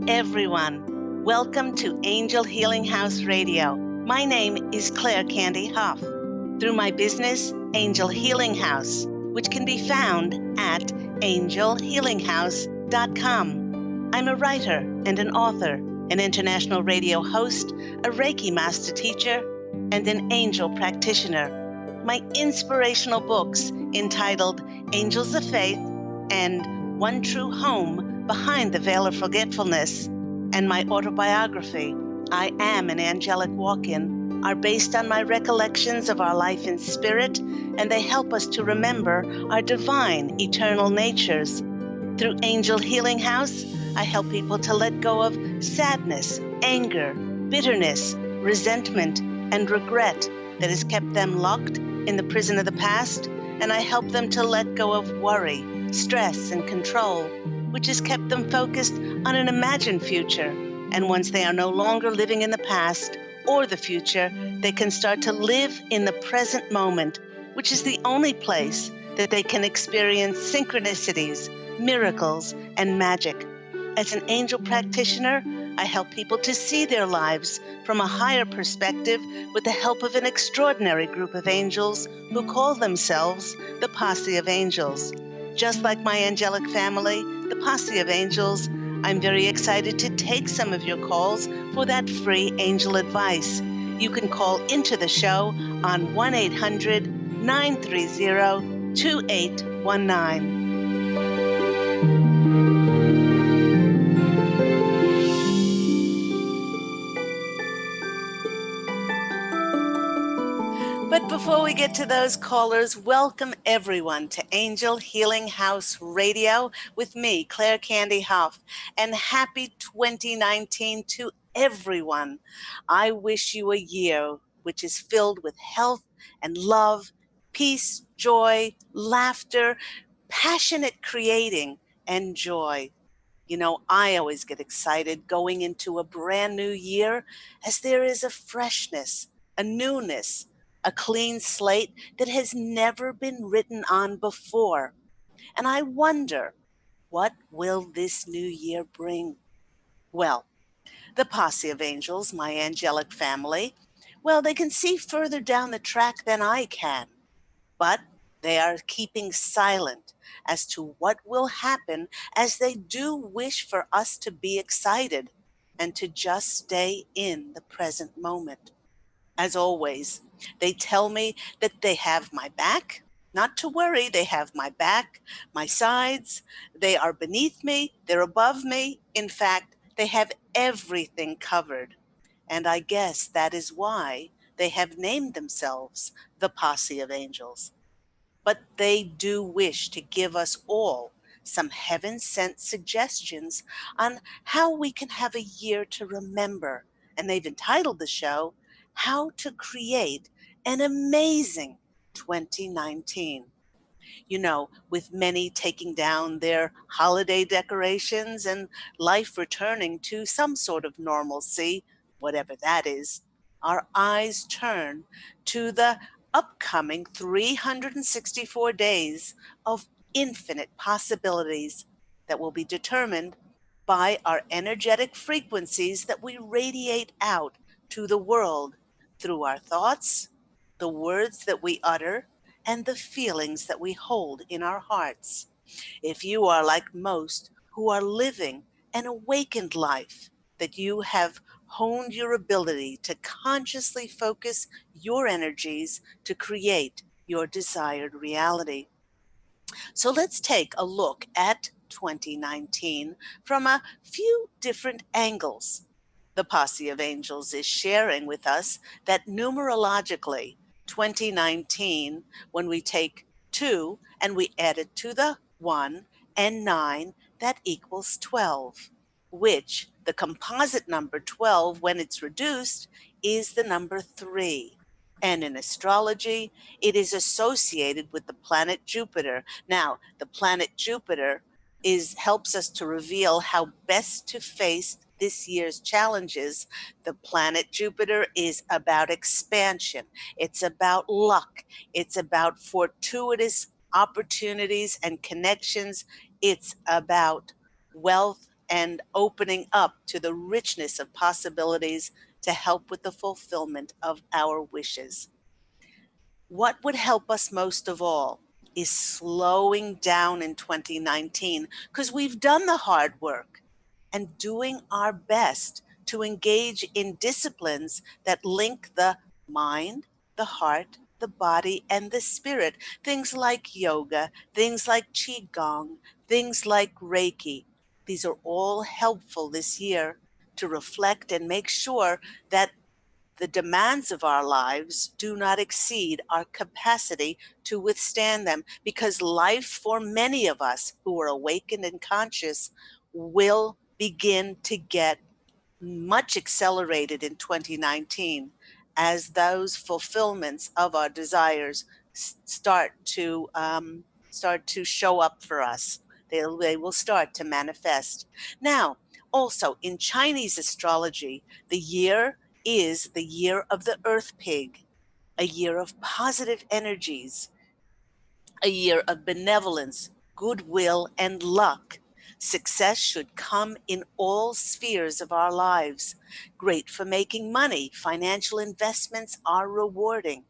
everyone. Welcome to Angel Healing House Radio. My name is Candy Hough. Through my business, Angel Healing House, which can be found at angelhealinghouse.com. I'm a writer and an author, an international radio host, a Reiki master teacher, and an angel practitioner. My inspirational books entitled Angels of Faith and One True Home Behind the Veil of Forgetfulness, and my autobiography, I Am an Angelic Walk-In, are based on my recollections of our life in spirit, and they help us to remember our divine, eternal natures. Through Angel Healing House, I help people to let go of sadness, anger, bitterness, resentment, and regret that has kept them locked in the prison of the past, and I help them to let go of worry, stress, and control, which has kept them focused on an imagined future. And once they are no longer living in the past or the future, they can start to live in the present moment, which is the only place that they can experience synchronicities, miracles, and magic. As an angel practitioner, I help people to see their lives from a higher perspective with the help of an extraordinary group of angels who call themselves the Posse of Angels. Just like my angelic family, the Posse of Angels, I'm very excited to take some of your calls for that free angel advice. You can call into the show on 1-800-930-2819. But before we get to those callers, welcome everyone to Angel Healing House Radio with me, Candy Hough, and happy 2019 to everyone. I wish you a year which is filled with health and love, peace, joy, laughter, passionate creating, and joy. You know, I always get excited going into a brand new year as there is a freshness, a newness, a clean slate that has never been written on before. And I wonder, what will this new year bring? Well, the Posse of Angels, my angelic family, well, they can see further down the track than I can, but they are keeping silent as to what will happen, as they do wish for us to be excited and to just stay in the present moment. As always, they tell me that they have my back. Not to worry, they have my back, my sides. They are beneath me, they're above me. In fact, they have everything covered. And I guess that is why they have named themselves the Posse of Angels. But they do wish to give us all some heaven-sent suggestions on how we can have a year to remember. And they've entitled the show, How to Create an Amazing 2019. You know, with many taking down their holiday decorations and life returning to some sort of normalcy, whatever that is, our eyes turn to the upcoming 364 days of infinite possibilities that will be determined by our energetic frequencies that we radiate out to the world through our thoughts, the words that we utter, and the feelings that we hold in our hearts. If you are like most who are living an awakened life, that you have honed your ability to consciously focus your energies to create your desired reality. So let's take a look at 2019 from a few different angles. The Posse of Angels is sharing with us that numerologically, 2019, when we take 2 and we add it to the 1 and 9, that equals 12, which the composite number 12, when it's reduced, is the number 3. And in astrology, it is associated with the planet Jupiter. Now, the planet Jupiter helps us to reveal how best to face this year's challenges. The planet Jupiter is about expansion. It's about luck. It's about fortuitous opportunities and connections. It's about wealth and opening up to the richness of possibilities to help with the fulfillment of our wishes. What would help us most of all is slowing down in 2019, because we've done the hard work, and doing our best to engage in disciplines that link the mind, the heart, the body, and the spirit. Things like yoga, things like Qigong, things like Reiki. These are all helpful this year to reflect and make sure that the demands of our lives do not exceed our capacity to withstand them, because life for many of us who are awakened and conscious will begin to get much accelerated in 2019 as those fulfillments of our desires start to show up for us. They will start to manifest. Now, also in Chinese astrology, the year is the year of the earth pig, a year of positive energies, a year of benevolence, goodwill, and luck. Success should come in all spheres of our lives. Great for making money. Financial investments are rewarding.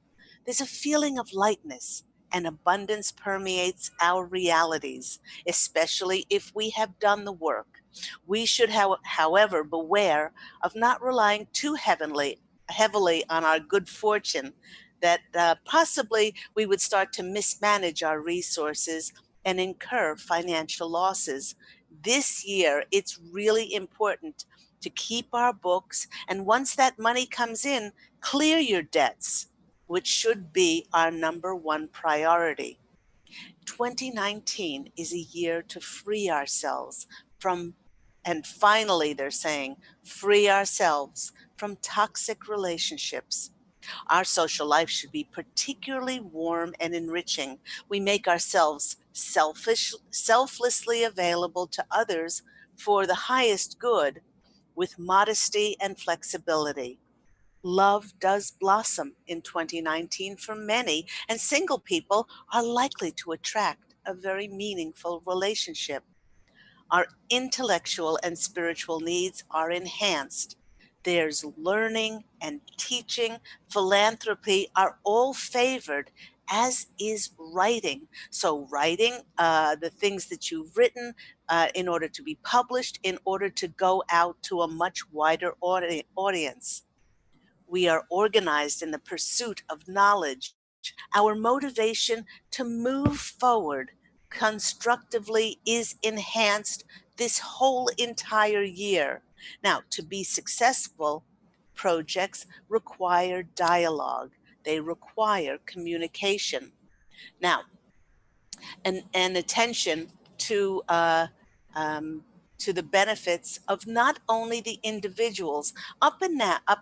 There's a feeling of lightness, and abundance permeates our realities, especially if we have done the work. We should, however, beware of not relying too heavily on our good fortune, that possibly we would start to mismanage our resources and incur financial losses. This year, it's really important to keep our books, and once that money comes in, clear your debts, which should be our number one priority. 2019 is a year to free ourselves from, and finally, they're saying, free ourselves from toxic relationships. Our social life should be particularly warm and enriching. We make ourselves selflessly available to others for the highest good, with modesty and flexibility. Love does blossom in 2019 for many, and single people are likely to attract a very meaningful relationship. Our intellectual and spiritual needs are enhanced. There's learning and teaching, philanthropy are all favored, as is writing. So, writing the things that you've written in order to be published, in order to go out to a much wider audience. We are organized in the pursuit of knowledge. Our motivation to move forward constructively is enhanced this whole entire year. Now, to be successful, projects require dialogue, they require communication. Now, and attention um, to the benefits of not only the individuals. Up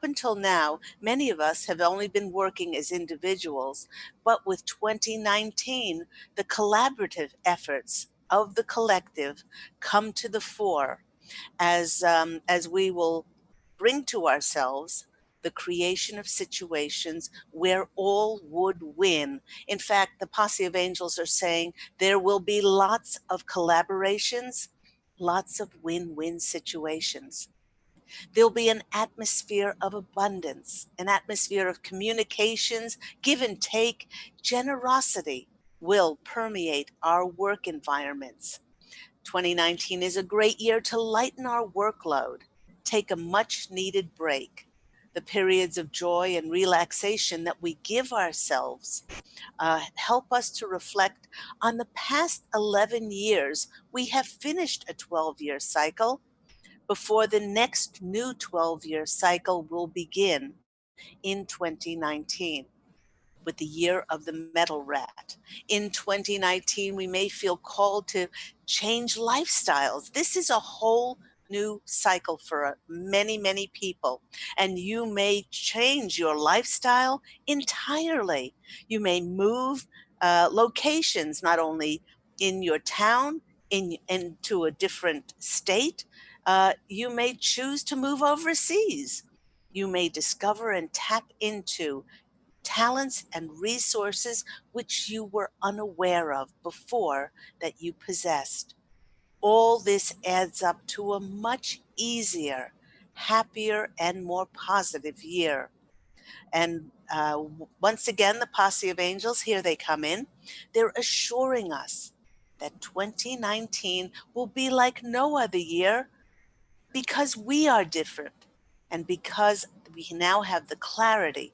until now, many of us have only been working as individuals, but with 2019, the collaborative efforts of the collective come to the fore, as we will bring to ourselves the creation of situations where all would win. In fact, the Posse of Angels are saying there will be lots of collaborations, lots of win-win situations. There'll be an atmosphere of abundance, an atmosphere of communications, give and take. Generosity will permeate our work environments. 2019 is a great year to lighten our workload, take a much needed break. The periods of joy and relaxation that we give ourselves help us to reflect on the past 11 years. We have finished a 12-year cycle before the next new 12-year cycle will begin in 2019, with the year of the metal rat. In 2019, we may feel called to change lifestyles. This is a whole new cycle for many, many people. And you may change your lifestyle entirely. You may move locations, not only in your town, into a different state. You may choose to move overseas. You may discover and tap into talents and resources which you were unaware of before that you possessed. All this adds up to a much easier, happier, and more positive year. And once again, the Posse of Angels, here they come in. They're assuring us that 2019 will be like no other year because we are different and because we now have the clarity.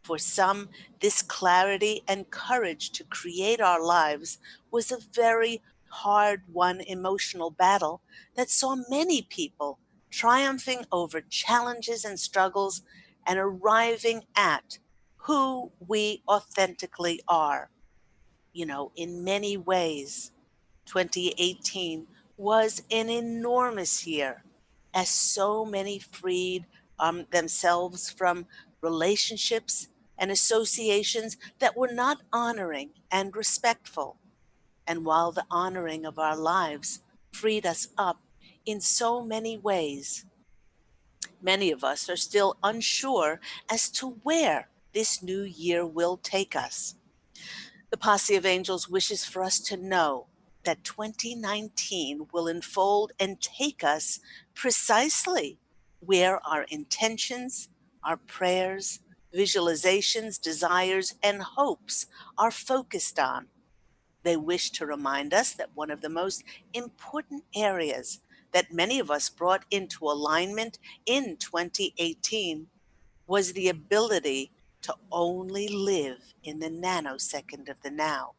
For some, this clarity and courage to create our lives was a very hard won emotional battle that saw many people triumphing over challenges and struggles and arriving at who we authentically are. In many ways, 2018 was an enormous year as so many freed themselves from relationships and associations that were not honoring and respectful. And while the honoring of our lives freed us up in so many ways, many of us are still unsure as to where this new year will take us. The Posse of Angels wishes for us to know that 2019 will unfold and take us precisely where our intentions, our prayers, visualizations, desires, and hopes are focused on. They wish to remind us that one of the most important areas that many of us brought into alignment in 2018 was the ability to only live in the nanosecond of the now,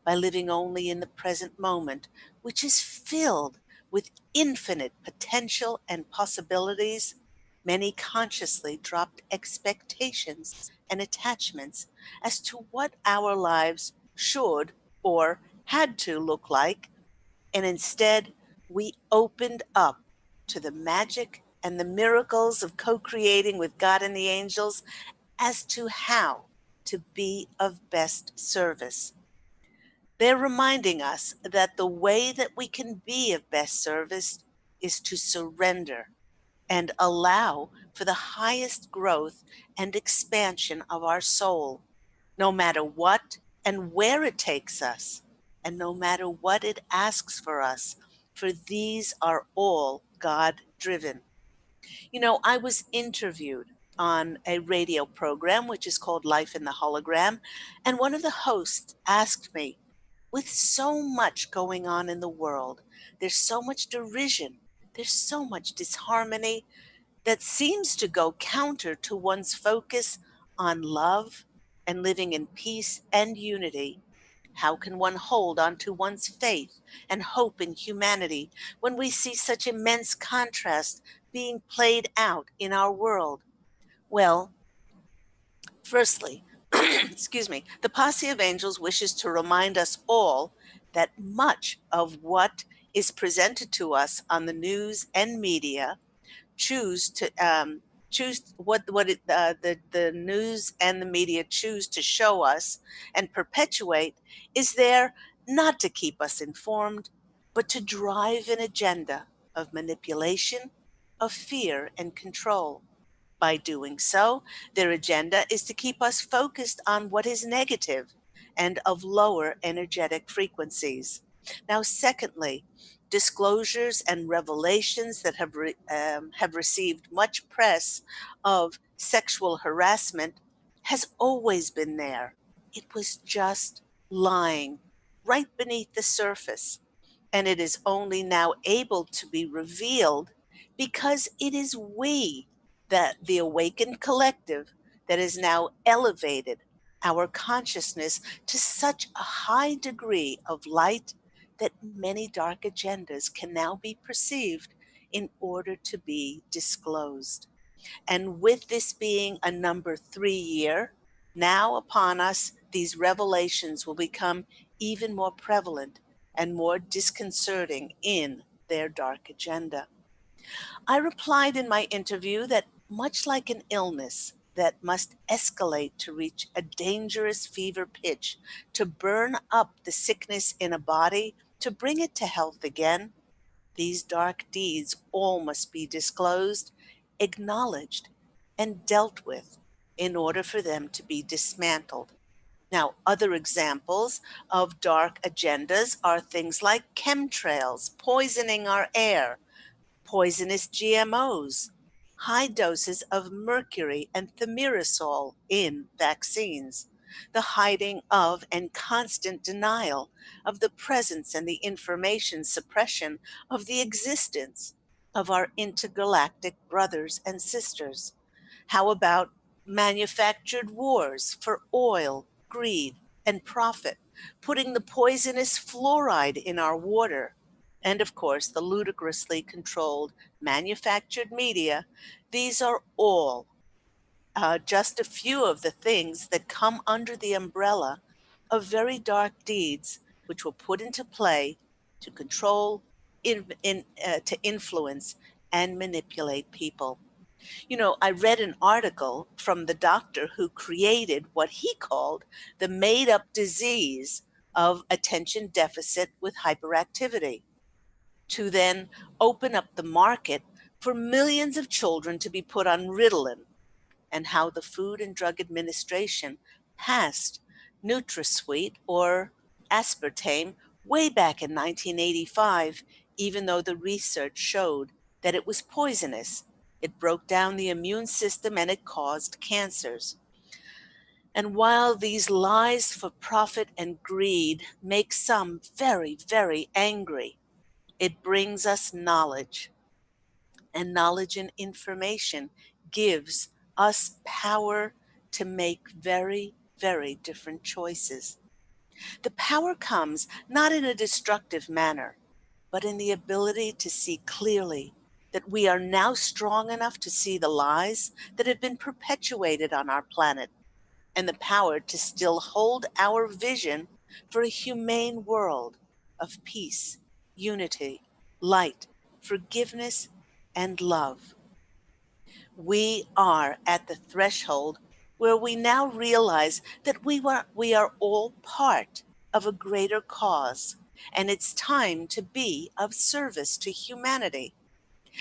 by living only in the present moment, which is filled with infinite potential and possibilities. Many consciously dropped expectations and attachments as to what our lives should or had to look like, and instead we opened up to the magic and the miracles of co creating with God and the angels as to how to be of best service. They're reminding us that the way that we can be of best service is to surrender and allow for the highest growth and expansion of our soul, no matter what and where it takes us, and no matter what it asks for us, for these are all God driven. I was interviewed on a radio program, which is called Life in the Hologram, and one of the hosts asked me, with so much going on in the world, there's so much derision, there's so much disharmony that seems to go counter to one's focus on love and living in peace and unity. How can one hold on to one's faith and hope in humanity when we see such immense contrast being played out in our world? Well, firstly, excuse me, the Posse of Angels wishes to remind us all that much of what is presented to us on the news and media choose what the news and the media choose to show us and perpetuate is there not to keep us informed, but to drive an agenda of manipulation, of fear and control. By doing so, their agenda is to keep us focused on what is negative and of lower energetic frequencies. Now, secondly, disclosures and revelations that have received much press of sexual harassment has always been there. It was just lying right beneath the surface, and it is only now able to be revealed because it is we, that the awakened collective, that is now elevated our consciousness to such a high degree of light that many dark agendas can now be perceived in order to be disclosed. And with this being a number 3 year, now upon us, these revelations will become even more prevalent and more disconcerting in their dark agenda. I replied in my interview that much like an illness that must escalate to reach a dangerous fever pitch to burn up the sickness in a body to bring it to health again, these dark deeds all must be disclosed, acknowledged, and dealt with in order for them to be dismantled. Now, other examples of dark agendas are things like chemtrails, poisoning our air, poisonous GMOs, high doses of mercury and thimerosal in vaccines, the hiding of and constant denial of the presence and the information suppression of the existence of our intergalactic brothers and sisters. How about manufactured wars for oil, greed, and profit, putting the poisonous fluoride in our water? And of course, the ludicrously controlled manufactured media. These are all just a few of the things that come under the umbrella of very dark deeds, which were put into play to control, to influence, and manipulate people. You know, I read an article from the doctor who created what he called the made up disease of attention deficit with hyperactivity, to then open up the market for millions of children to be put on Ritalin, and how the Food and Drug Administration passed NutraSweet or aspartame way back in 1985, even though the research showed that it was poisonous. It broke down the immune system and it caused cancers. And while these lies for profit and greed make some very, very angry, it brings us knowledge, and knowledge and information gives us power to make very, very different choices. The power comes not in a destructive manner, but in the ability to see clearly that we are now strong enough to see the lies that have been perpetuated on our planet, and the power to still hold our vision for a humane world of peace, unity, light, forgiveness, and love. We are at the threshold where we now realize that we are all part of a greater cause, and it's time to be of service to humanity.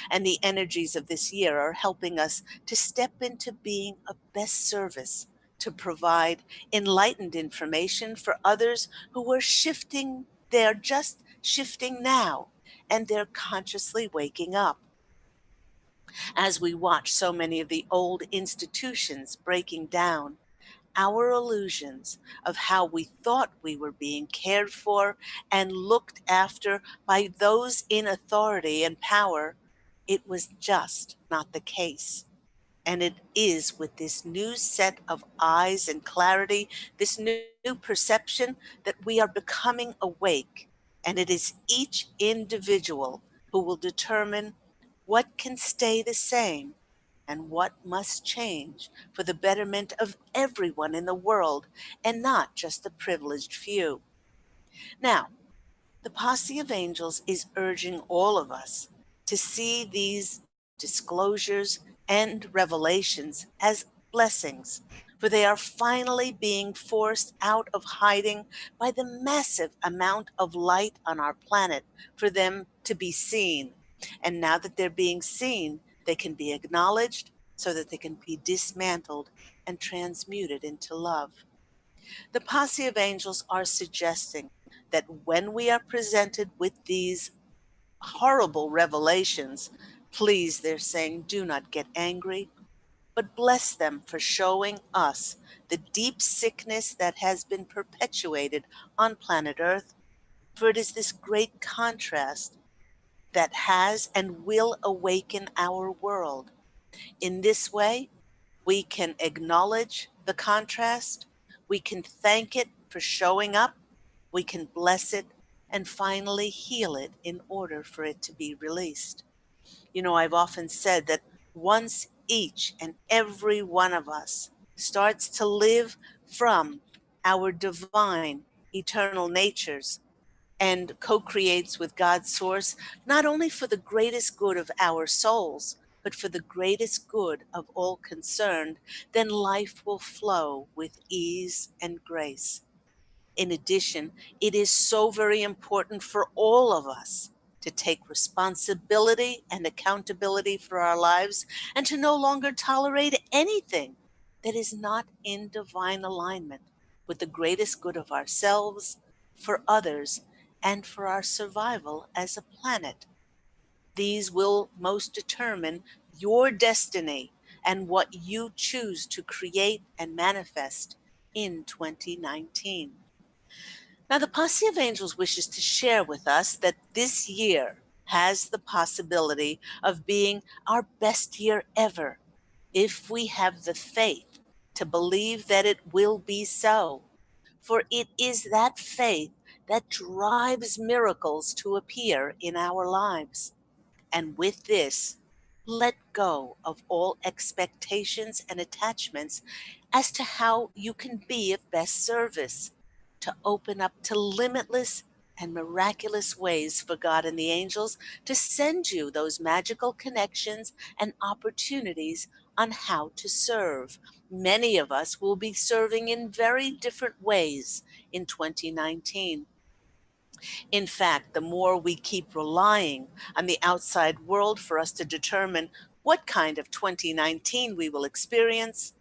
And the energies of this year are helping us to step into being of best service, to provide enlightened information for others who are shifting. They're just shifting now, and they're consciously waking up. As we watch so many of the old institutions breaking down, our illusions of how we thought we were being cared for and looked after by those in authority and power, it was just not the case. And it is with this new set of eyes and clarity, this new perception, that we are becoming awake. And it is each individual who will determine what can stay the same and what must change for the betterment of everyone in the world and not just the privileged few. Now, the Posse of Angels is urging all of us to see these disclosures and revelations as blessings, for they are finally being forced out of hiding by the massive amount of light on our planet for them to be seen. And now that they're being seen, they can be acknowledged so that they can be dismantled and transmuted into love. The Posse of Angels are suggesting that when we are presented with these horrible revelations, please, they're saying, do not get angry, but bless them for showing us the deep sickness that has been perpetuated on planet Earth. For it is this great contrast that has and will awaken our world. In this way, we can acknowledge the contrast, we can thank it for showing up, we can bless it, and finally heal it in order for it to be released. You know, I've often said that once each and every one of us starts to live from our divine, eternal natures and co-creates with God's source, not only for the greatest good of our souls, but for the greatest good of all concerned, then life will flow with ease and grace. In addition, it is so very important for all of us to take responsibility and accountability for our lives and to no longer tolerate anything that is not in divine alignment with the greatest good of ourselves, for others, and for our survival as a planet. These will most determine your destiny and what you choose to create and manifest in 2019. Now, the Posse of Angels wishes to share with us that this year has the possibility of being our best year ever if we have the faith to believe that it will be so. For it is that faith that drives miracles to appear in our lives. And with this, let go of all expectations and attachments as to how you can be of best service, to open up to limitless and miraculous ways for God and the angels to send you those magical connections and opportunities on how to serve. Many of us will be serving in very different ways in 2019. In fact, the more we keep relying on the outside world for us to determine what kind of 2019 we will experience,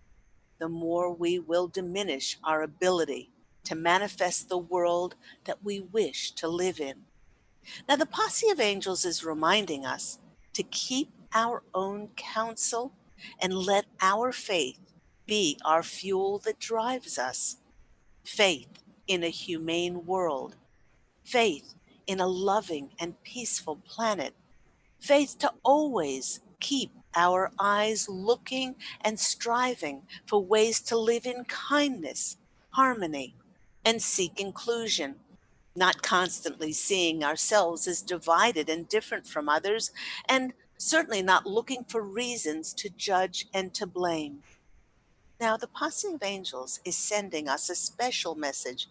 the more we will diminish our ability to manifest the world that we wish to live in. Now, the Posse of Angels is reminding us to keep our own counsel and let our faith be our fuel that drives us. Faith in a humane world, faith in a loving and peaceful planet, faith to always keep our eyes looking and striving for ways to live in kindness, harmony, and seek inclusion, not constantly seeing ourselves as divided and different from others, and certainly not looking for reasons to judge and to blame. Now, the Posse of Angels is sending us a special message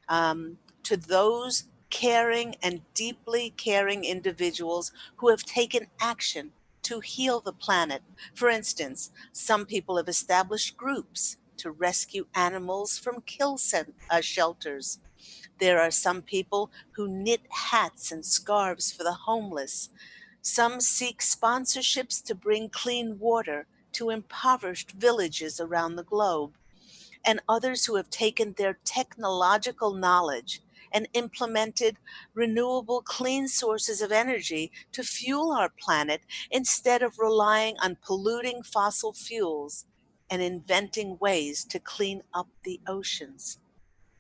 to those caring and deeply caring individuals who have taken action to heal the planet. For instance, some people have established groups to rescue animals from shelters. There are some people who knit hats and scarves for the homeless. Some seek sponsorships to bring clean water to impoverished villages around the globe, and others who have taken their technological knowledge and implemented renewable, clean sources of energy to fuel our planet instead of relying on polluting fossil fuels and inventing ways to clean up the oceans.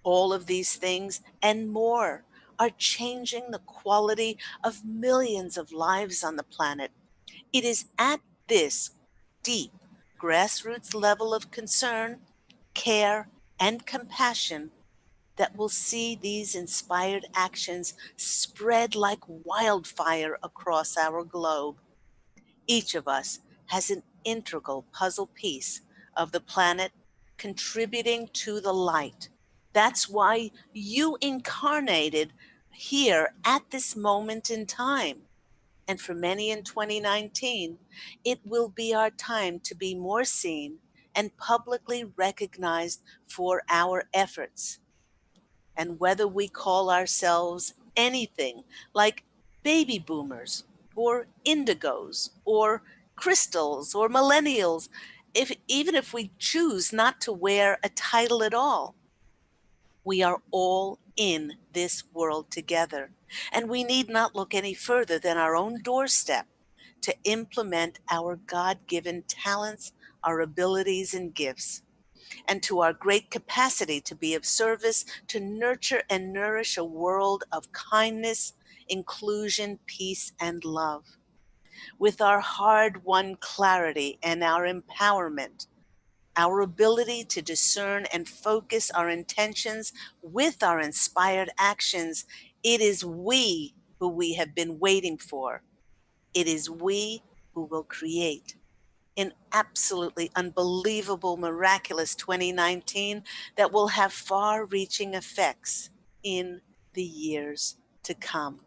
All of these things and more are changing the quality of millions of lives on the planet. It is at this deep grassroots level of concern, care, and compassion that will see these inspired actions spread like wildfire across our globe. Each of us has an integral puzzle piece of the planet contributing to the light. That's why you incarnated here at this moment in time. And for many in 2019, it will be our time to be more seen and publicly recognized for our efforts. And whether we call ourselves anything like baby boomers or indigos or crystals or millennials, even if we choose not to wear a title at all, we are all in this world together. And we need not look any further than our own doorstep to implement our God-given talents, our abilities and gifts, and to our great capacity to be of service to nurture and nourish a world of kindness, inclusion, peace, and love. With our hard-won clarity and our empowerment, our ability to discern and focus our intentions with our inspired actions, it is we who we have been waiting for. It is we who will create an absolutely unbelievable, miraculous 2019 that will have far-reaching effects in the years to come.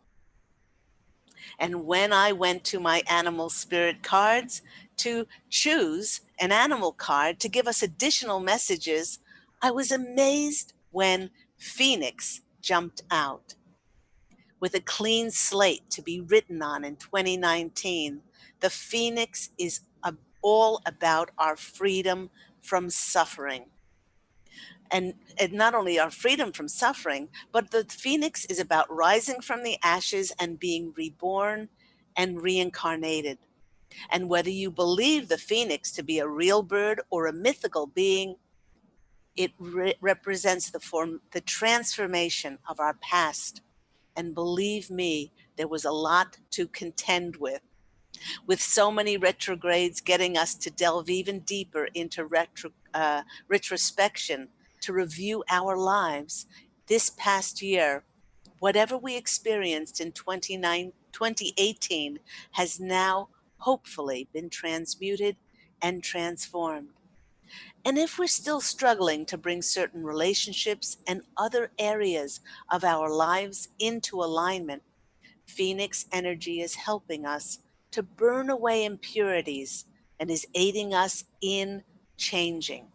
And when I went to my animal spirit cards to choose an animal card to give us additional messages, I was amazed when Phoenix jumped out. With a clean slate to be written on in 2019, the Phoenix is all about our freedom from suffering. and not only our freedom from suffering, but the phoenix is about rising from the ashes and being reborn and reincarnated. And whether you believe the phoenix to be a real bird or a mythical being, it represents the transformation of our past. And believe me, there was a lot to contend with so many retrogrades getting us to delve even deeper into retrospection, to review our lives. This past year, whatever we experienced in 2018 has now hopefully been transmuted and transformed. And if we're still struggling to bring certain relationships and other areas of our lives into alignment, Phoenix energy is helping us to burn away impurities and is aiding us in changing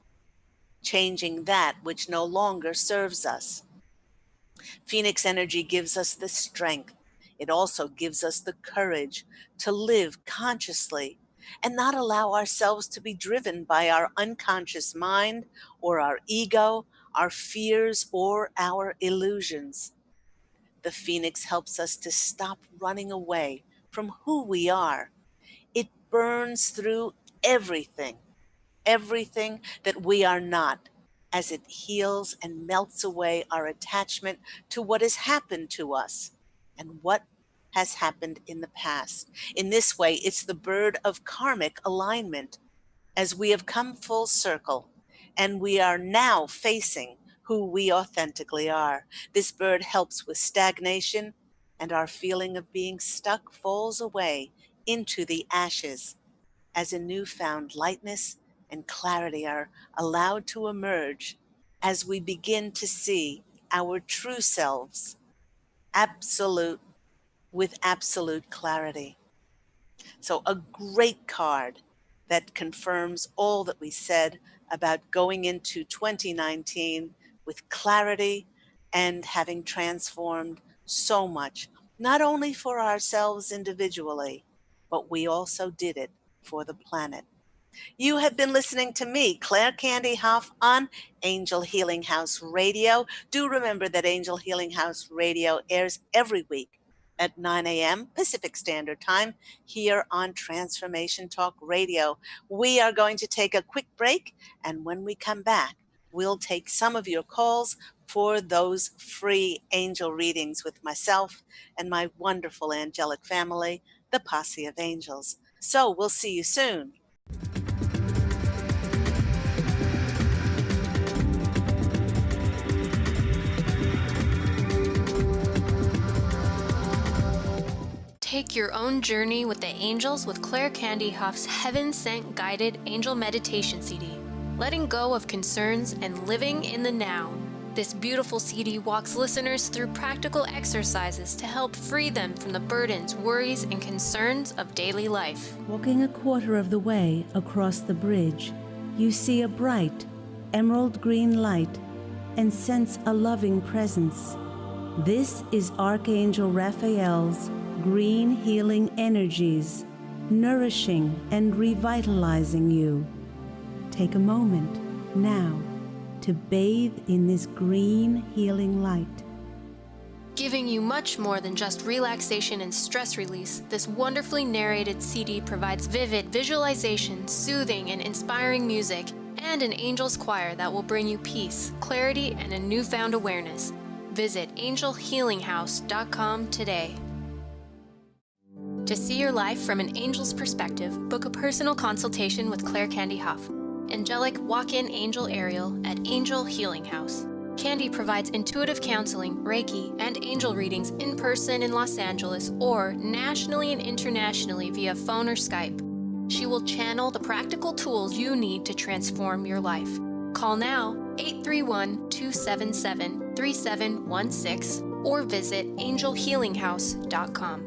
that which no longer serves us. Phoenix energy gives us the strength. It also gives us the courage to live consciously and not allow ourselves to be driven by our unconscious mind or our ego, our fears, or our illusions. The Phoenix helps us to stop running away from who we are. It burns through everything, everything that we are not, as it heals and melts away our attachment to what has happened to us and what has happened in the past. In this way, it's the bird of karmic alignment, as we have come full circle and we are now facing who we authentically are. This bird helps with stagnation, and our feeling of being stuck falls away into the ashes as a newfound lightness and clarity are allowed to emerge as we begin to see our true selves absolute with absolute clarity. So a great card that confirms all that we said about going into 2019 with clarity and having transformed so much, not only for ourselves individually, but we also did it for the planet. You have been listening to me, Claire Candy Hough, on Angel Healing House Radio. Do remember that Angel Healing House Radio airs every week at 9 a.m. Pacific Standard Time here on Transformation Talk Radio. We are going to take a quick break, and when we come back, we'll take some of your calls for those free angel readings with myself and my wonderful angelic family, the Posse of Angels. So we'll see you soon. Take your own journey with the angels with Claire Candy Hough's Heaven Sent Guided Angel Meditation CD, letting go of concerns and living in the now. This beautiful CD walks listeners through practical exercises to help free them from the burdens, worries, and concerns of daily life. Walking a quarter of the way across the bridge, you see a bright, emerald green light and sense a loving presence. This is Archangel Raphael's green healing energies, nourishing and revitalizing you. Take a moment now to bathe in this green healing light. Giving you much more than just relaxation and stress release, this wonderfully narrated CD provides vivid visualization, soothing and inspiring music, and an angel's choir that will bring you peace, clarity, and a newfound awareness. Visit angelhealinghouse.com today. To see your life from an angel's perspective, book a personal consultation with Claire Candy Hough, angelic walk-in angel Ariel at Angel Healing House. Candy provides intuitive counseling, Reiki, and angel readings in person in Los Angeles or nationally and internationally via phone or Skype. She will channel the practical tools you need to transform your life. Call now 831-277-3716 or visit angelhealinghouse.com.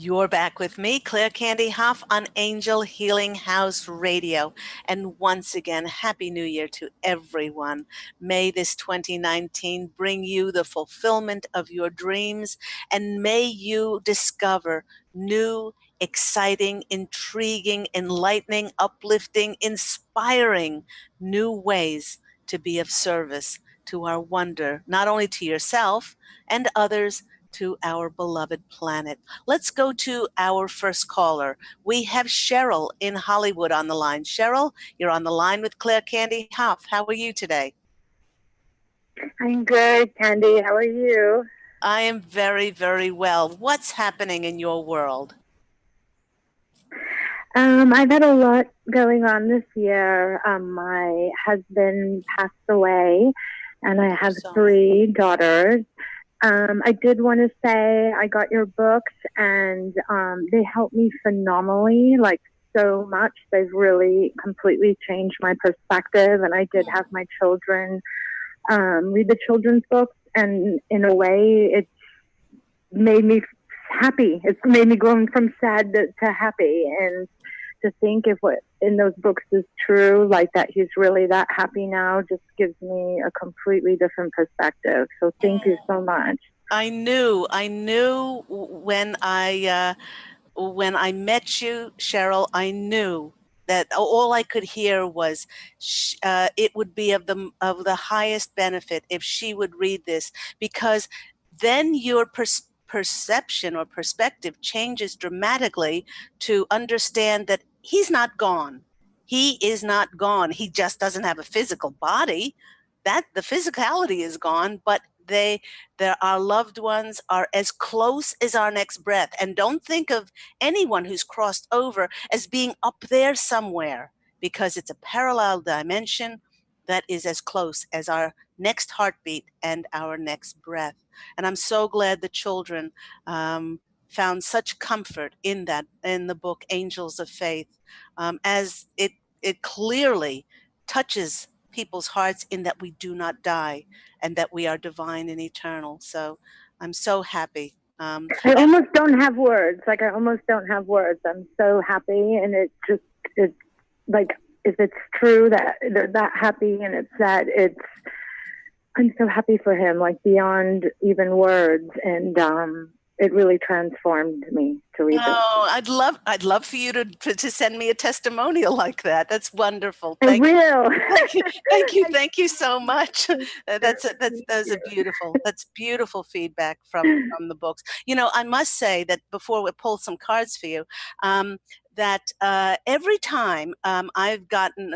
You're back with me, Claire Candy Hough, on Angel Healing House Radio. And once again, Happy New Year to everyone. May this 2019 bring you the fulfillment of your dreams, and may you discover new, exciting, intriguing, enlightening, uplifting, inspiring new ways to be of service to our wonder, not only to yourself and others, to our beloved planet. Let's go to our first caller. We have Cheryl in Hollywood on the line. Cheryl, you're on the line with Claire Candy Hough. How are you today? I'm good, Candy. How are you? I am very, very well. What's happening in your world? I've had a lot going on this year. My husband passed away, and I have three daughters. I did want to say I got your books, and they helped me phenomenally, like so much. They've really completely changed my perspective, and I did have my children read the children's books, and in a way, it made me happy. It's made me go from sad to happy, and to think if what in those books is true, like that he's really that happy now, just gives me a completely different perspective. So thank you so much. I knew when I met you, Cheryl, I knew that all I could hear was it would be of the highest benefit if she would read this, because then your perception or perspective changes dramatically to understand that he's not gone. He is not gone. He just doesn't have a physical body. That the physicality is gone, but our loved ones are as close as our next breath. And don't think of anyone who's crossed over as being up there somewhere, because it's a parallel dimension that is as close as our next heartbeat and our next breath. And I'm so glad the children found such comfort in the book Angels of Faith, as it clearly touches people's hearts in that we do not die and that we are divine and eternal. So I'm so happy. I almost don't have words. Like I almost don't have words. I'm so happy, and it's like if it's true that they're that happy, and I'm so happy for him, like beyond even words, and it really transformed me to read this. Oh, I'd love for you to send me a testimonial like that. That's wonderful. I will. Thank you so much. That's beautiful feedback from the books. You know, I must say that before we pull some cards for you, that every time I've gotten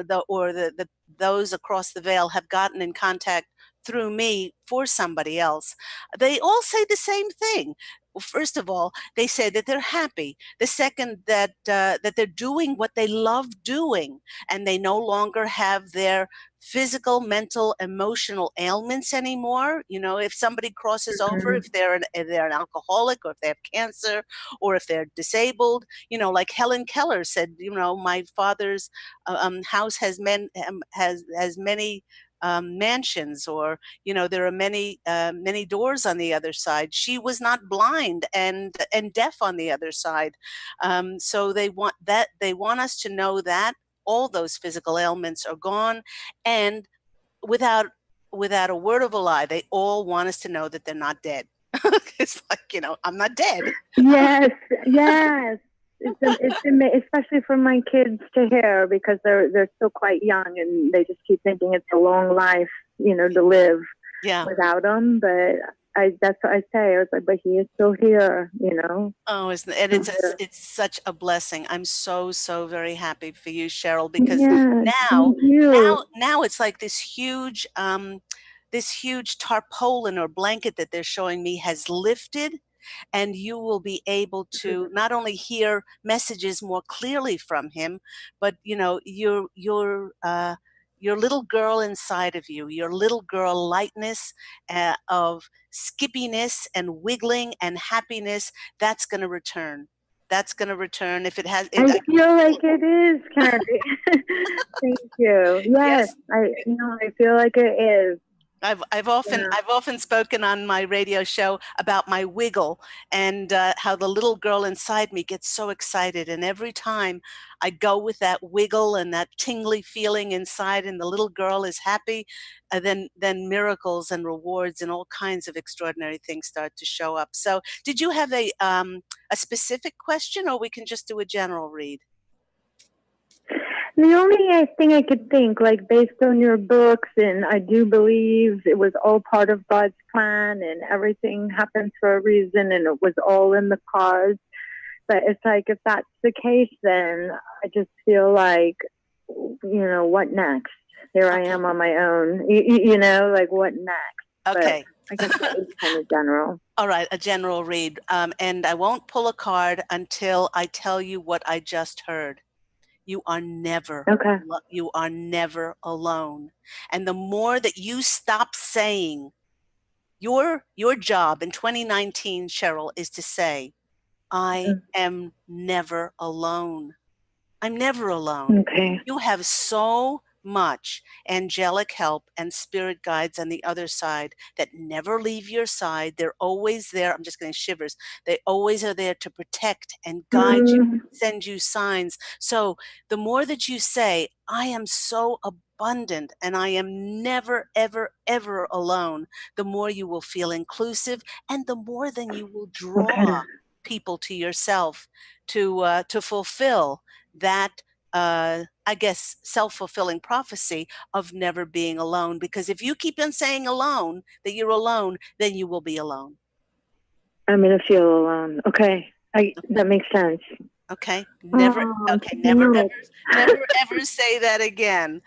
those across the veil have gotten in contact through me for somebody else, they all say the same thing. Well, first of all, they say that they're happy. The second, that they're doing what they love doing, and they no longer have their physical, mental, emotional ailments anymore. You know, if somebody crosses over, if they're an alcoholic, or if they have cancer, or if they're disabled, you know, like Helen Keller said, you know, my father's house has many mansions, or you know, there are many doors on the other side. She was not blind and deaf on the other side. So they want us to know that all those physical ailments are gone, and without a word of a lie, they all want us to know that they're not dead. It's like, you know, I'm not dead. Yes. It's especially for my kids to hear, because they're still quite young, and they just keep thinking it's a long life, you know, to live without them. But that's what I say. I was like, but he is still here, you know. Oh, it's such a blessing. I'm so very happy for you, Cheryl, because now it's like this huge tarpaulin or blanket that they're showing me has lifted, and you will be able to not only hear messages more clearly from him, but you know, your little girl inside of you, your little girl lightness, of skippiness and wiggling and happiness, that's going to return. That's going to return. If it has, I feel like it is, Candy. Thank you. Yes, I feel like it is. I've often spoken on my radio show about my wiggle and how the little girl inside me gets so excited, and every time I go with that wiggle and that tingly feeling inside, and the little girl is happy, then miracles and rewards and all kinds of extraordinary things start to show up. So, did you have a specific question, or we can just do a general read? The only thing I could think, like based on your books, and I do believe it was all part of God's plan and everything happens for a reason and it was all in the cause. But it's like, if that's the case, then I just feel like, what next? Here I am on my own, like what next? Okay. But I guess that was kind of general. All right, a general read. And I won't pull a card until I tell you what I just heard. You are never, you are never alone. And the more that you stop saying, your job in 2019, Cheryl, is to say, I am never alone. I'm never alone. Okay. You have so much angelic help and spirit guides on the other side that never leave your side. They're always there. I'm just getting shivers. They always are there to protect and guide you, send you signs. So the more that you say, I am so abundant and I am never, ever, ever alone, the more you will feel inclusive, and the more then you will draw people to yourself to fulfill that I guess, self-fulfilling prophecy of never being alone. Because if you keep on saying alone, that you're alone, then you will be alone. I'm going to feel alone. Okay. That makes sense. Okay. Never ever say that again.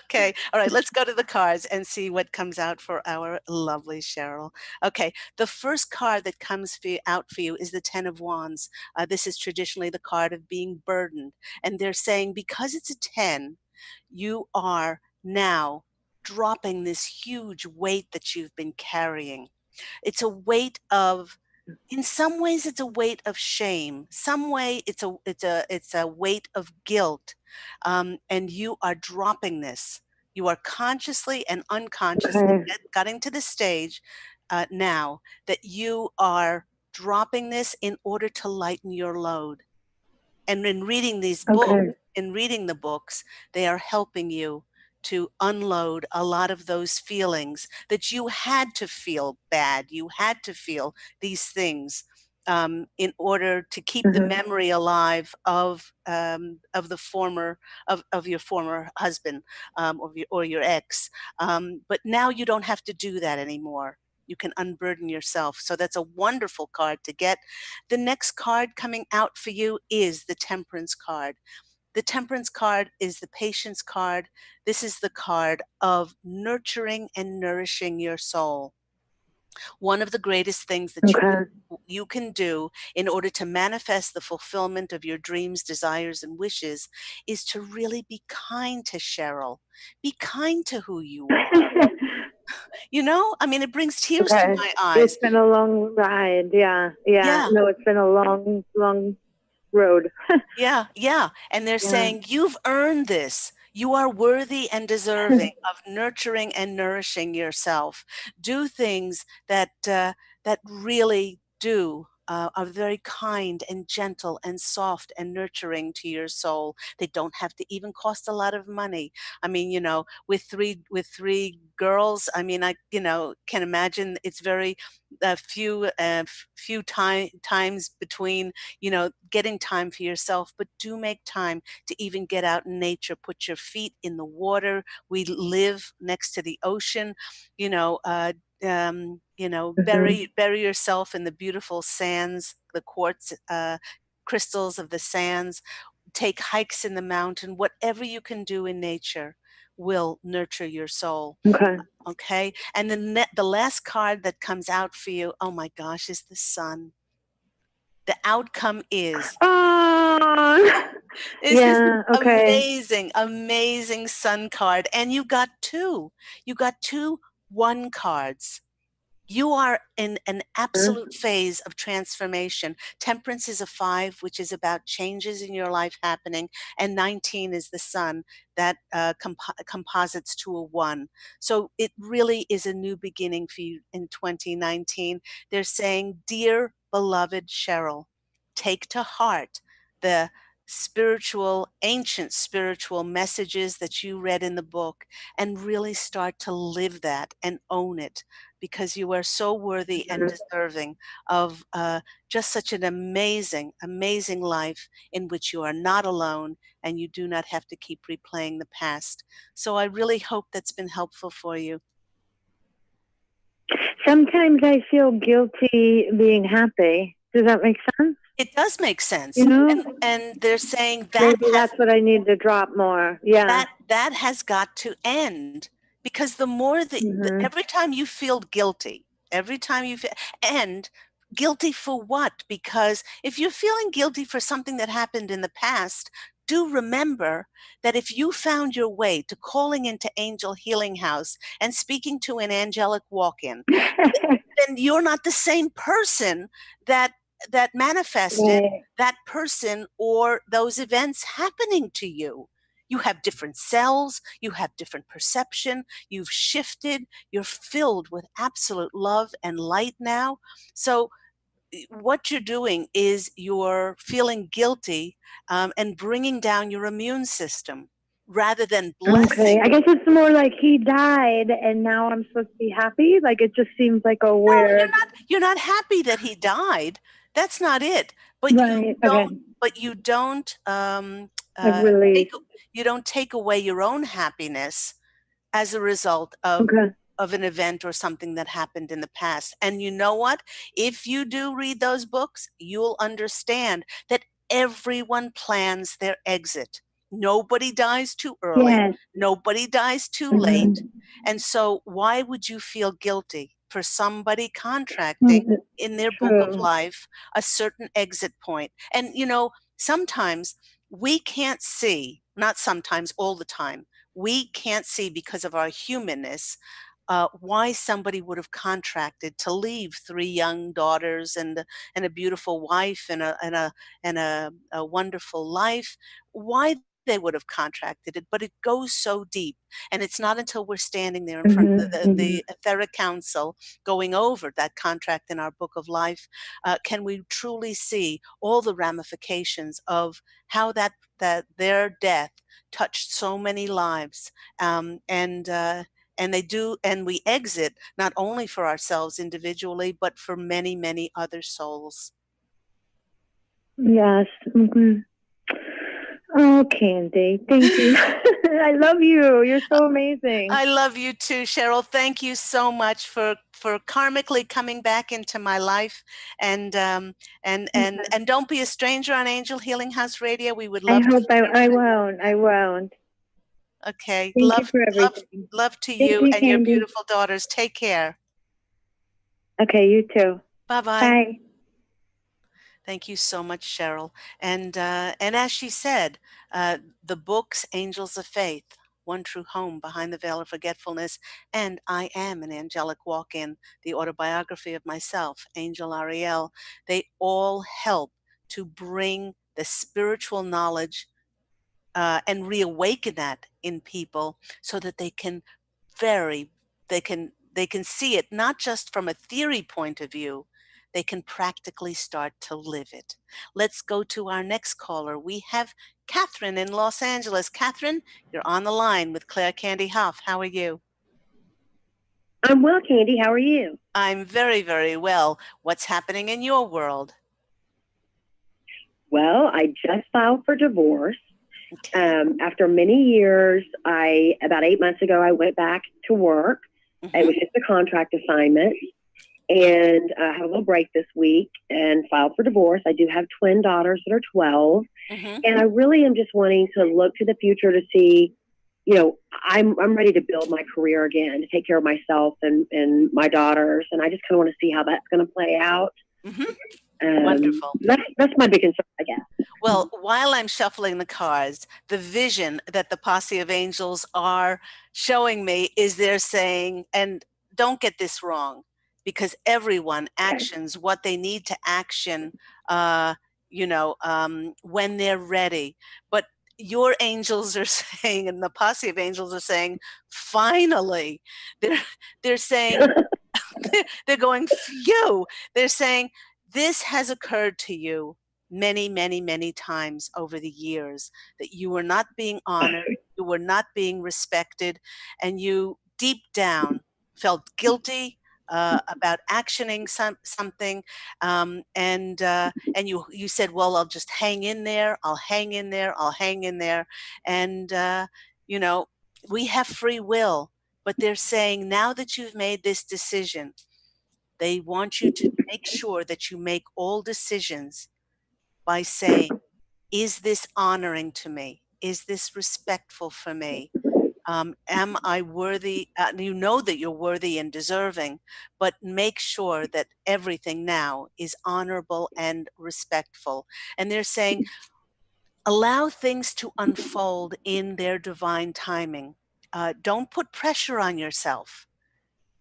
Okay. All right. Let's go to the cards and see what comes out for our lovely Cheryl. Okay. The first card that comes out for you is the Ten of Wands. This is traditionally the card of being burdened. And they're saying, because it's a 10, you are now dropping this huge weight that you've been carrying. It's a weight of, in some ways it's a weight of shame. Some way it's a weight of guilt. And you are dropping this. You are consciously and unconsciously getting to the stage now that you are dropping this in order to lighten your load. And in reading these books, in reading the books, they are helping you to unload a lot of those feelings that you had to feel bad. You had to feel these things in order to keep the memory alive of the former of your former husband or your ex. But now you don't have to do that anymore. You can unburden yourself. So that's a wonderful card to get. The next card coming out for you is the Temperance card. The Temperance card is the Patience card. This is the card of nurturing and nourishing your soul. One of the greatest things that you can do in order to manifest the fulfillment of your dreams, desires, and wishes is to really be kind to Cheryl. Be kind to who you are. I mean, it brings tears to my eyes. It's been a long ride. Yeah. No, it's been a long, long road. Yeah. And they're saying, you've earned this. You are worthy and deserving of nurturing and nourishing yourself. Do things that really are very kind and gentle and soft and nurturing to your soul. They don't have to even cost a lot of money. I mean, with three girls, I mean, I can imagine it's very few times between getting time for yourself. But do make time to even get out in nature. Put your feet in the water. We live next to the ocean. Bury yourself in the beautiful sands, the quartz crystals of the sands. Take hikes in the mountain. Whatever you can do in nature will nurture your soul. Okay. And the last card that comes out for you, oh my gosh, is the Sun. The outcome is this amazing Sun card. And you got two 1 cards. You are in an absolute phase of transformation. Temperance is a 5, which is about changes in your life happening, and 19 is the sun that composites to a 1. So it really is a new beginning for you in 2019. They're saying, dear beloved Cheryl, take to heart the ancient spiritual messages that you read in the book and really start to live that and own it, because you are so worthy and deserving of just such an amazing, amazing life in which you are not alone and you do not have to keep replaying the past. So I really hope that's been helpful for you. Sometimes I feel guilty being happy. Does that make sense? It does make sense. You know? And they're saying that maybe that's what I need to drop more. Yeah. That has got to end, because the more that every time you feel guilty, every time you feel, and guilty for what? Because if you're feeling guilty for something that happened in the past, do remember that if you found your way to calling into Angel Healing House and speaking to an angelic walk-in, then you're not the same person that manifested that person or those events happening to you. You have different cells, you have different perception, you've shifted, you're filled with absolute love and light now. So what you're doing is you're feeling guilty and bringing down your immune system rather than blessing. Okay, I guess it's more like he died and now I'm supposed to be happy. Like it just seems like a weird. No, you're not happy that he died. That's not it. But right. you don't you don't take away your own happiness as a result of an event or something that happened in the past. And you know what? If you do read those books, you'll understand that everyone plans their exit. Nobody dies too early. Nobody dies too late. And so why would you feel guilty for somebody contracting in their book of life a certain exit point? And, you know, sometimes we can't see, not sometimes, all the time, we can't see because of our humanness why somebody would have contracted to leave 3 young daughters and a beautiful wife and a wonderful life. Why they would have contracted it, but it goes so deep, and it's not until we're standing there in front of the etheric council going over that contract in our book of life can we truly see all the ramifications of how that their death touched so many lives, and they do, and we exit not only for ourselves individually, but for many, many other souls. Yes. Oh, Candy, thank you. I love you. You're so amazing. I love you too, Cheryl. Thank you so much for karmically coming back into my life, and don't be a stranger on Angel Healing House Radio. We would love. I won't. I won't. Okay. Thank you for everything. Love to you and your beautiful daughters. Take care. Okay, you too. Bye-bye. Bye. Thank you so much, Cheryl. And as she said, the books, Angels of Faith, One True Home, Behind the Veil of Forgetfulness, and I Am an Angelic Walk-In, the autobiography of myself, Angel Ariel, they all help to bring the spiritual knowledge and reawaken that in people so that they can see it not just from a theory point of view, they can practically start to live it. Let's go to our next caller. We have Catherine in Los Angeles. Catherine, you're on the line with Claire Candy Hough. How are you? I'm well, Candy. How are you? I'm very, very well. What's happening in your world? Well, I just filed for divorce. Okay. After many years, about 8 months ago, I went back to work. Mm-hmm. It was just a contract assignment. And I had a little break this week and filed for divorce. I do have twin daughters that are 12. Mm-hmm. And I really am just wanting to look to the future to see, you know, I'm ready to build my career again, to take care of myself and my daughters. And I just kind of want to see how that's going to play out. Mm-hmm. Wonderful. That's my big concern, I guess. Well, while I'm shuffling the cards, the vision that the Posse of Angels are showing me is they're saying, and don't get this wrong, because everyone actions what they need to action, when they're ready. But your angels are saying, and the posse of angels are saying, finally. They're saying, they're going, phew. They're saying, this has occurred to you many, many, many times over the years, that you were not being honored, you were not being respected, and you deep down felt guilty about actioning something, and you said, well, I'll just hang in there, I'll hang in there, I'll hang in there. And we have free will, but they're saying, now that you've made this decision, they want you to make sure that you make all decisions by saying, is this honoring to me? Is this respectful for me? Am I worthy? You know that you're worthy and deserving, but make sure that everything now is honorable and respectful. And they're saying, allow things to unfold in their divine timing. Don't put pressure on yourself.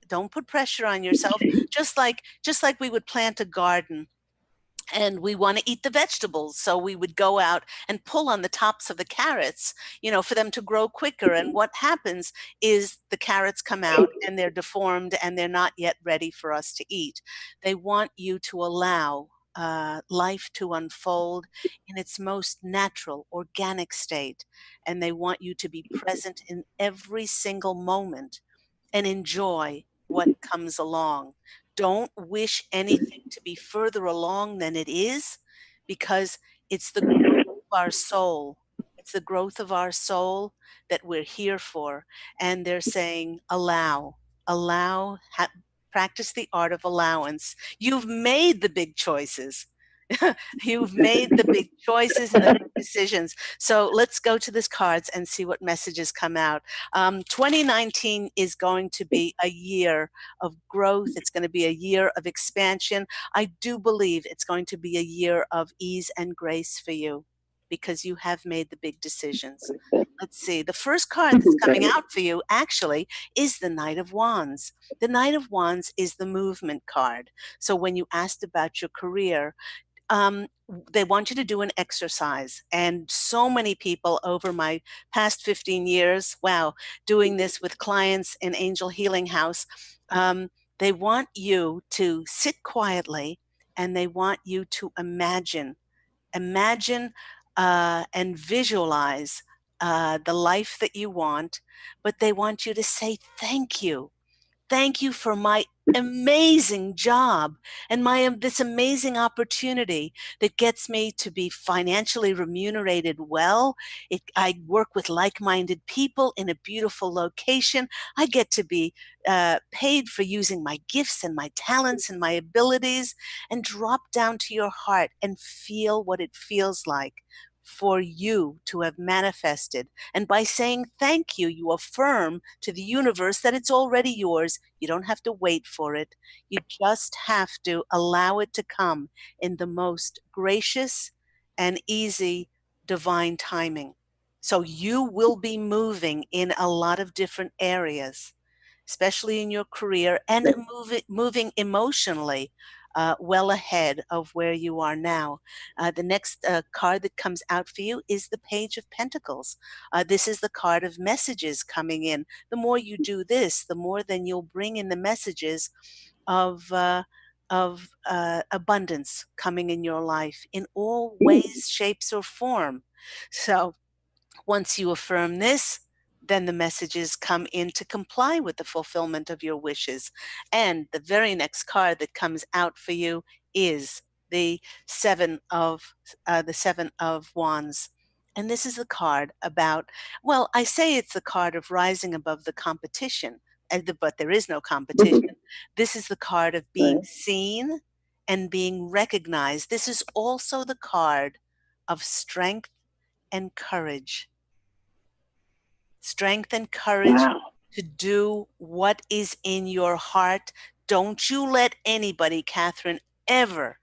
Don't put pressure on yourself. Just like we would plant a garden and we want to eat the vegetables, so we would go out and pull on the tops of the carrots, for them to grow quicker. And what happens is the carrots come out and they're deformed and they're not yet ready for us to eat. They want you to allow life to unfold in its most natural, organic state, and they want you to be present in every single moment and enjoy what comes along. Don't wish anything to be further along than it is, because it's the growth of our soul. It's the growth of our soul that we're here for. And they're saying, allow, practice the art of allowance. You've made the big choices. You've made the big choices and the big decisions. So let's go to this cards and see what messages come out. 2019 is going to be a year of growth. It's going to be a year of expansion. I do believe it's going to be a year of ease and grace for you, because you have made the big decisions. Let's see. The first card that's coming out for you actually is the Knight of Wands. The Knight of Wands is the movement card. So when you asked about your career, they want you to do an exercise. And so many people over my past 15 years, wow, doing this with clients in Angel Healing House, they want you to sit quietly and they want you to imagine and visualize the life that you want, but they want you to say thank you. Thank you for my amazing job and this amazing opportunity that gets me to be financially remunerated well. I work with like-minded people in a beautiful location. I get to be paid for using my gifts and my talents and my abilities. And drop down to your heart and feel what it feels like for you to have manifested. And by saying thank you, you affirm to the universe that it's already yours. You don't have to wait for it. You just have to allow it to come in the most gracious and easy divine timing. So you will be moving in a lot of different areas, especially in your career, and moving emotionally well ahead of where you are now. The next card that comes out for you is the Page of Pentacles. This is the card of messages coming in. The more you do this, the more then you'll bring in the messages of abundance coming in your life in all ways, shapes, or form. So once you affirm this, then the messages come in to comply with the fulfillment of your wishes. And the very next card that comes out for you is the Seven of Wands. And this is the card about, well, I say it's the card of rising above the competition, but there is no competition. This is the card of being seen and being recognized. This is also the card of strength and courage. Strength and courage to do what is in your heart. Don't you let anybody, Catherine, ever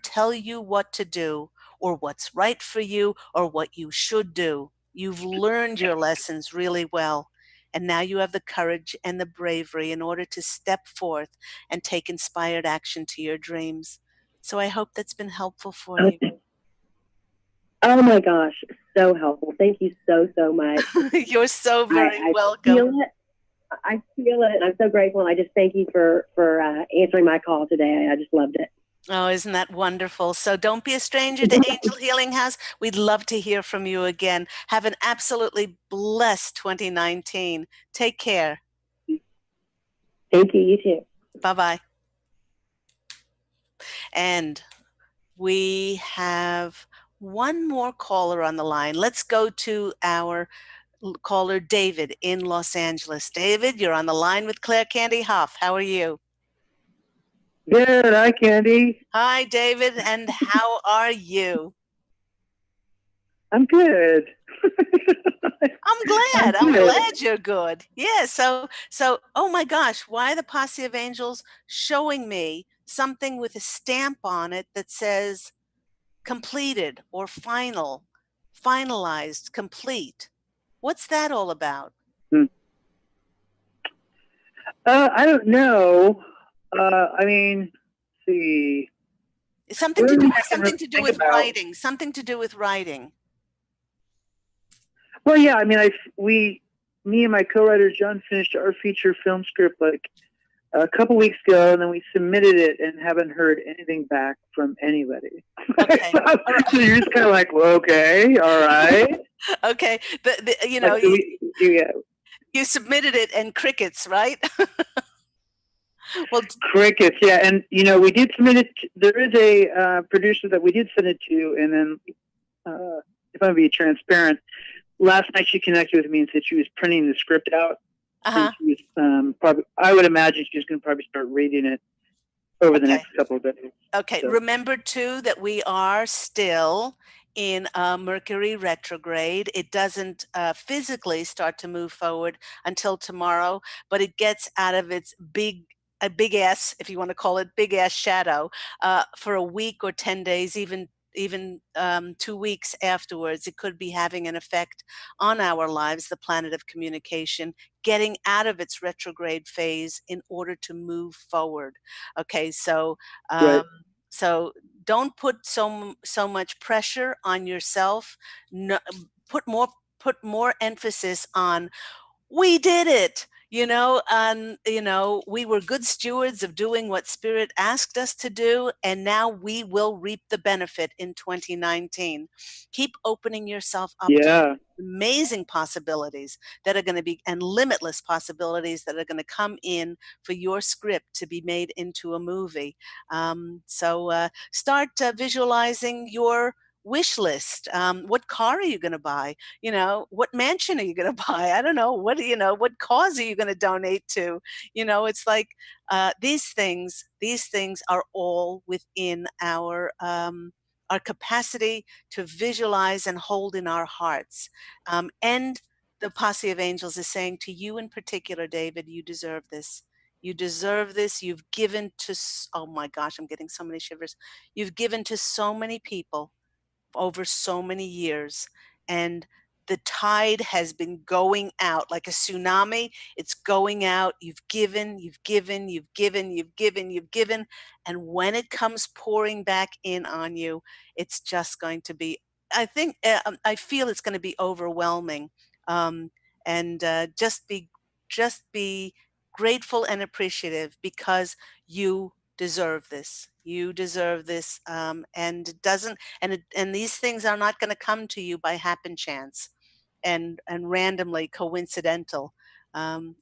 tell you what to do or what's right for you or what you should do. You've learned your lessons really well. And now you have the courage and the bravery in order to step forth and take inspired action to your dreams. So I hope that's been helpful for you. Oh my gosh, so helpful. Thank you so much. You're so very welcome. I feel it. And I'm so grateful. And I just thank you for answering my call today. I just loved it. Oh, isn't that wonderful? So don't be a stranger to Angel Healing House. We'd love to hear from you again. Have an absolutely blessed 2019. Take care. Thank you. You too. Bye-bye. And we have one more caller on the line. Let's go to our caller, David, in Los Angeles. David, you're on the line with Claire Candy Hough. How are you? Good. Hi, Candy. Hi, David. And how are you? I'm good. I'm glad. I'm glad you're good. Yeah. So, oh my gosh, why the Posse of Angels showing me something with a stamp on it that says completed or final, finalized, complete? What's that all about? I don't know. I mean, let's see. Something to do with writing. Something to do with writing. Well, yeah. I mean, me and my co-writer John finished our feature film script like a couple weeks ago, and then we submitted it and haven't heard anything back from anybody. Okay. So you're just kind of like, well, okay, all right. Okay, you know, you submitted it and crickets, right? Well, crickets, yeah. And, you know, we did submit it. There is a producer that we did send it to. And then, if I'm being transparent, last night she connected with me and said she was printing the script out. And she was I would imagine she's going to probably start reading it over the next couple of days. Okay. So. Remember, too, that we are still in Mercury retrograde. It doesn't physically start to move forward until tomorrow, but it gets out of its a big ass, if you want to call it big ass shadow, for a week or 10 days, even 2 weeks afterwards. It could be having an effect on our lives, the planet of communication, getting out of its retrograde phase in order to move forward. Okay, so so don't put so much pressure on yourself. No, put more emphasis on, we did it. You know, we were good stewards of doing what Spirit asked us to do, and now we will reap the benefit in 2019. Keep opening yourself up to amazing possibilities that are going to be, and limitless possibilities that are going to come in for your script to be made into a movie. So start visualizing your wish list. What car are you going to buy? You know, what mansion are you going to buy? I don't know. What cause are you going to donate to? You know, it's like these things are all within our capacity to visualize and hold in our hearts. And the Posse of Angels is saying to you in particular, David, you deserve this. You deserve this. You've given to, oh my gosh, I'm getting so many shivers. You've given to so many people over so many years, and the tide has been going out like a tsunami. It's going out. You've given, and when it comes pouring back in on you, it's just going to be, I feel it's going to be overwhelming. And just be grateful and appreciative, because you deserve this. You deserve this, and it doesn't. And these things are not going to come to you by happen chance, and randomly coincidental.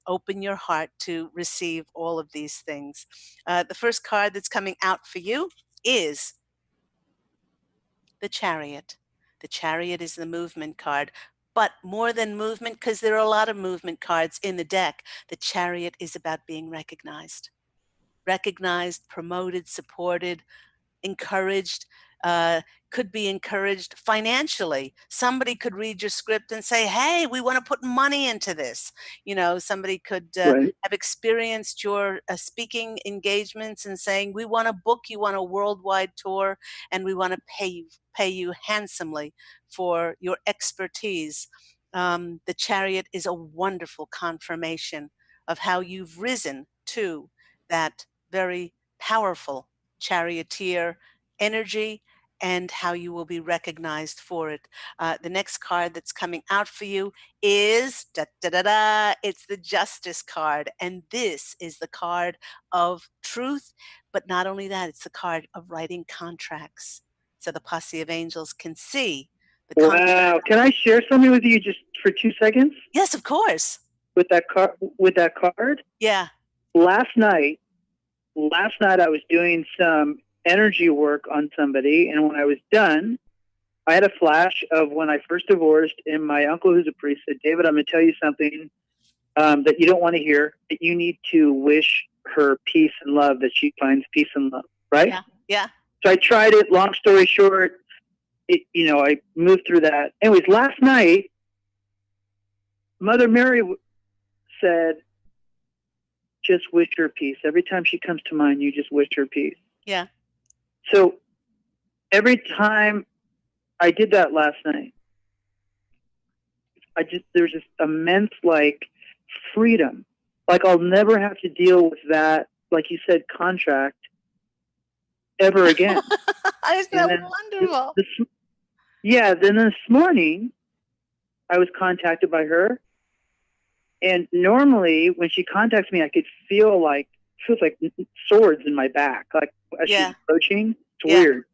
Open your heart to receive all of these things. The first card that's coming out for you is the Chariot. The Chariot is the movement card. But more than movement, because there are a lot of movement cards in the deck, the Chariot is about being recognized. Recognized, promoted, supported, encouraged, could be encouraged financially. Somebody could read your script and say, hey, we want to put money into this. You know, somebody could have experienced your speaking engagements and saying, we want to book you on a worldwide tour, and we want to pay you handsomely for your expertise. The Chariot is a wonderful confirmation of how you've risen to that very powerful charioteer energy and how you will be recognized for it. The next card that's coming out for you is it's the Justice card. And this is the card of truth. But not only that, it's the card of writing contracts. So the Posse of Angels can see the contract. Wow. Can I share something with you just for 2 seconds? Yes, of course. With that card? Yeah. Last night I was doing some energy work on somebody, and when I was done, I had a flash of when I first divorced, and my uncle, who's a priest, said, David, I'm going to tell you something that you don't want to hear, that you need to wish her peace and love, that she finds peace and love, right? Yeah, yeah. So I tried it. Long story short, I moved through that. Anyways, last night, Mother Mary said, just wish her peace. Every time she comes to mind, you just wish her peace. Yeah. So every time I did that last night, there's this immense freedom. Like I'll never have to deal with that, like you said, contract ever again. Isn't that wonderful? Then this morning I was contacted by her. And normally when she contacts me, I could feels like swords in my back, like as she's approaching. It's weird.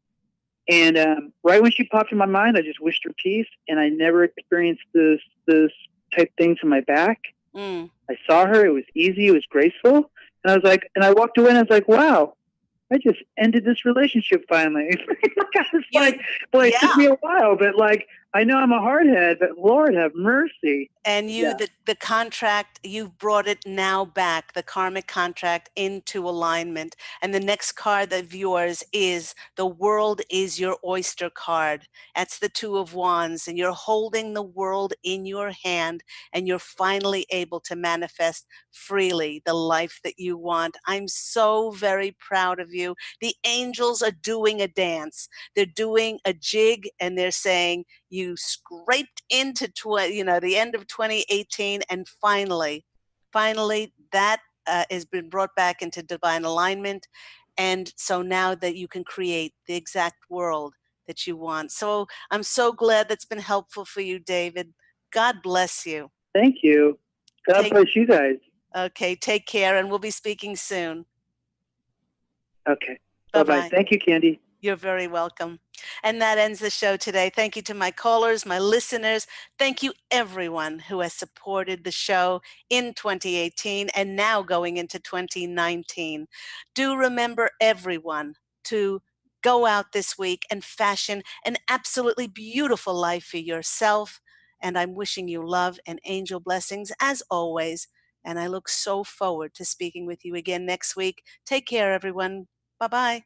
And right when she popped in my mind, I just wished her peace, and I never experienced this type things in my back. I saw her; it was easy, it was graceful, and I was like, and I walked away, and I was like, wow, I just ended this relationship finally. It took me a while, but I know I'm a hardhead, but Lord have mercy. And the contract, you've brought it now back, the karmic contract, into alignment. And the next card of yours is the world is your oyster card. That's the Two of Wands, and you're holding the world in your hand, and you're finally able to manifest freely the life that you want. I'm so very proud of you. The angels are doing a dance. They're doing a jig, and they're saying, you scraped into the end of 2018, and finally that has been brought back into divine alignment. And so now that you can create the exact world that you want. So I'm so glad that's been helpful for you, David. God bless you. Thank you. God bless you guys. Okay, take care, and we'll be speaking soon. Okay. Bye-bye. Thank you, Candy. You're very welcome. And that ends the show today. Thank you to my callers, my listeners. Thank you, everyone who has supported the show in 2018 and now going into 2019. Do remember, everyone, to go out this week and fashion an absolutely beautiful life for yourself. And I'm wishing you love and angel blessings as always. And I look so forward to speaking with you again next week. Take care, everyone. Bye-bye.